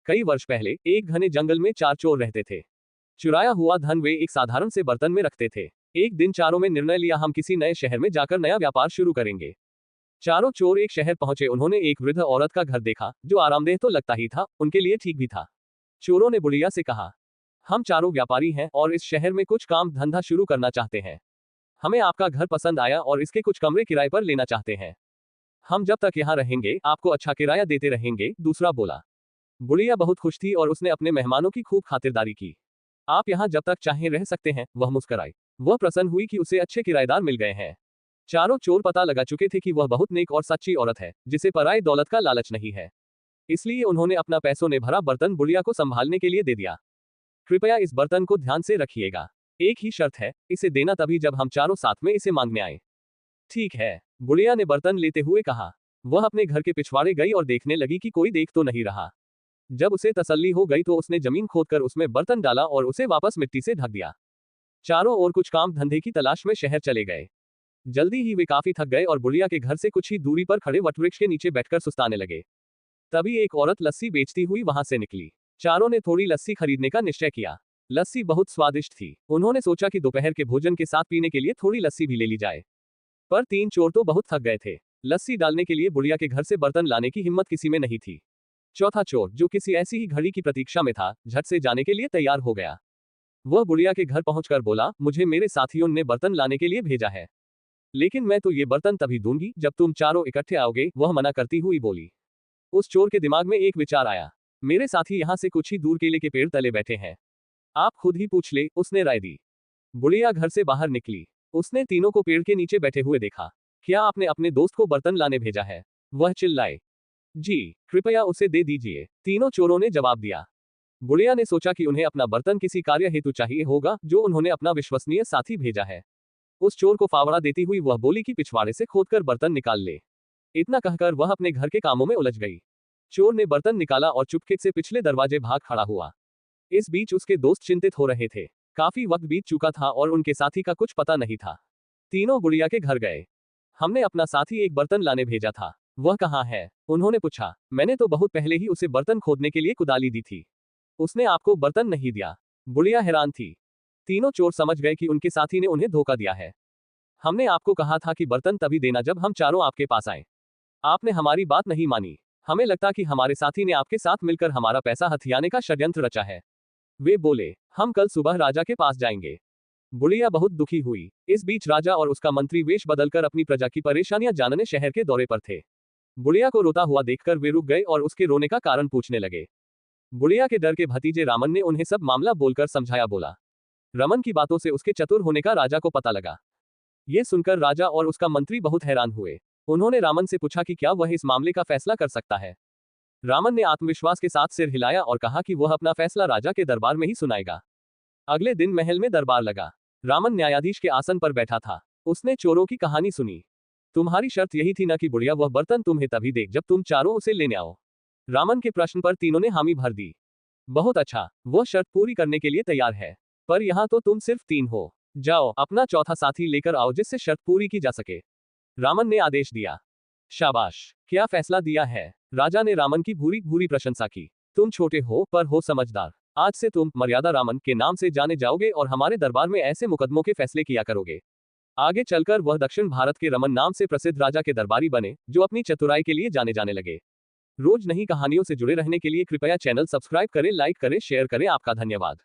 कई वर्ष पहले एक घने जंगल में 4 चोर रहते थे। चुराया हुआ धन वे एक साधारण से बर्तन में रखते थे। एक दिन चारों में निर्णय लिया, हम किसी नए शहर में जाकर नया व्यापार शुरू करेंगे। चारों चोर एक शहर पहुंचे। उन्होंने एक वृद्ध औरत का घर देखा, जो आरामदेह तो लगता ही था, उनके लिए ठीक भी था। चोरों ने बुढ़िया से कहा, हम चारों व्यापारी हैं और इस शहर में कुछ काम धंधा शुरू करना चाहते हैं। हमें आपका घर पसंद आया और इसके कुछ कमरे किराए पर लेना चाहते हैं। हम जब तक यहाँ रहेंगे आपको अच्छा किराया देते रहेंगे, दूसरा बोला। बुढ़िया बहुत खुश थी और उसने अपने मेहमानों की खूब खातिरदारी की। आप यहाँ जब तक चाहें रह सकते हैं, वह मुस्कुराई। वह प्रसन्न हुई कि उसे अच्छे किराएदार मिल गए हैं। चारों चोर पता लगा चुके थे कि वह बहुत नेक और सच्ची औरत है, जिसे पराई दौलत का लालच नहीं है। इसलिए उन्होंने अपना पैसों ने भरा बर्तन बुढ़िया को संभालने के लिए दे दिया। कृपया इस बर्तन को ध्यान से रखिएगा। एक ही शर्त है, इसे देना तभी जब हम चारों साथ में इसे मांगने आए। ठीक है, बुढ़िया ने बर्तन लेते हुए कहा। वह अपने घर के पिछवाड़े गई और देखने लगी कि कोई देख तो नहीं रहा। जब उसे तसल्ली हो गई तो उसने जमीन खोदकर उसमें बर्तन डाला और उसे वापस मिट्टी से ढक दिया। चारों ओर कुछ काम धंधे की तलाश में शहर चले गए। जल्दी ही वे काफी थक गए और बुढ़िया के घर से कुछ ही दूरी पर खड़े वटवृक्ष के नीचे बैठकर सुस्ताने लगे। तभी एक औरत लस्सी बेचती हुई वहां से निकली। चारों ने थोड़ी लस्सी खरीदने का निश्चय किया। लस्सी बहुत स्वादिष्ट थी। उन्होंने सोचा कि दोपहर के भोजन के साथ पीने के लिए थोड़ी लस्सी भी ले ली जाए। पर 3 चोर तो बहुत थक गए थे। लस्सी डालने के लिए बुढ़िया के घर से बर्तन लाने की हिम्मत किसी में नहीं थी। चौथा चोर, जो किसी ऐसी ही घड़ी की प्रतीक्षा में था, झट से जाने के लिए तैयार हो गया। वह बुढ़िया के घर पहुंचकर बोला, मुझे मेरे साथियों ने बर्तन लाने के लिए भेजा है, लेकिन मैं तो ये बर्तन तभी दूंगी जब तुम चारों इकट्ठे आओगे। वह मना करती हुई बोली। उस चोर के दिमाग में एक विचार आया, मेरे साथी यहाँ से कुछ ही दूर केले के पेड़ तले बैठे हैं, आप खुद ही पूछ ले, उसने राय दी। बुढ़िया घर से बाहर निकली। उसने तीनों को पेड़ के नीचे बैठे हुए देखा। क्या आपने अपने दोस्त को बर्तन लाने भेजा है? वह चिल्लाए। जी, कृपया उसे दे दीजिए, तीनों चोरों ने जवाब दिया। बुढ़िया ने सोचा कि उन्हें अपना बर्तन किसी कार्य हेतु चाहिए होगा, जो उन्होंने अपना विश्वसनीय साथी भेजा है। उस चोर को फावड़ा देती हुई वह बोली कि पिछवाड़े से खोदकर बर्तन निकाल ले। इतना कहकर वह अपने घर के कामों में उलझ गई। चोर ने बर्तन निकाला और चुपके से पिछले दरवाजे भाग खड़ा हुआ। इस बीच उसके दोस्त चिंतित हो रहे थे। काफी वक्त बीत चुका था और उनके साथी का कुछ पता नहीं था। तीनों बुढ़िया के घर गए। हमने अपना साथी एक बर्तन लाने भेजा था, वह कहाँ है? उन्होंने पूछा। मैंने तो बहुत पहले ही उसे बर्तन खोदने के लिए कुदाली दी थी, उसने आपको बर्तन नहीं दिया। बुढ़िया हैरान थी। तीनों चोर समझ गए कि उनके साथी ने उन्हें धोखा दिया है। हमने आपको कहा था कि बर्तन तभी देना जब हम चारों आपके पास आए, आपने हमारी बात नहीं मानी। हमें लगता कि हमारे साथी ने आपके साथ मिलकर हमारा पैसा हथियाने का षड्यंत्र रचा है। वे बोले, हम कल सुबह राजा के पास जाएंगे। बुढ़िया बहुत दुखी हुई। इस बीच राजा और उसका मंत्री वेश बदलकर अपनी प्रजा की परेशानियां जानने शहर के दौरे पर थे। बुढ़िया को रोता हुआ देखकर वे रुक गए और उसके रोने का कारण पूछने लगे। बुढ़िया के डर के भतीजे रामन ने उन्हें सब मामला बोलकर समझाया। बोला, रमन की बातों से उसके चतुर होने का राजा को पता लगा। ये सुनकर राजा और उसका मंत्री बहुत हैरान हुए। उन्होंने रामन से पूछा कि क्या वह इस मामले का फैसला कर सकता है। रामन ने आत्मविश्वास के साथ सिर हिलाया और कहा कि वह अपना फैसला राजा के दरबार में ही सुनाएगा। अगले दिन महल में दरबार लगा। रामन न्यायाधीश के आसन पर बैठा था। उसने चोरों की कहानी सुनी। तुम्हारी शर्त यही थी ना कि बुढ़िया वह बर्तन तुम्हें तभी दे जब तुम चारों उसे लेने आओ। रामन के प्रश्न पर तीनों ने हामी भर दी। बहुत अच्छा, वह शर्त पूरी करने के लिए तैयार है, पर यहाँ तो तुम सिर्फ 3 हो। जाओ अपना चौथा साथी लेकर आओ जिससे शर्त पूरी की जा सके। रामन ने आदेश दिया। शाबाश, क्या फैसला दिया है? राजा ने रामन की भूरी भूरी प्रशंसा की। तुम छोटे हो पर हो समझदार। आज से तुम मर्यादा रामन के नाम से जाने जाओगे और हमारे दरबार में ऐसे मुकदमों के फैसले किया करोगे। आगे चलकर वह दक्षिण भारत के रमन नाम से प्रसिद्ध राजा के दरबारी बने, जो अपनी चतुराई के लिए जाने जाने लगे। रोज नई कहानियों से जुड़े रहने के लिए कृपया चैनल सब्सक्राइब करें, लाइक करें, शेयर करें। आपका धन्यवाद।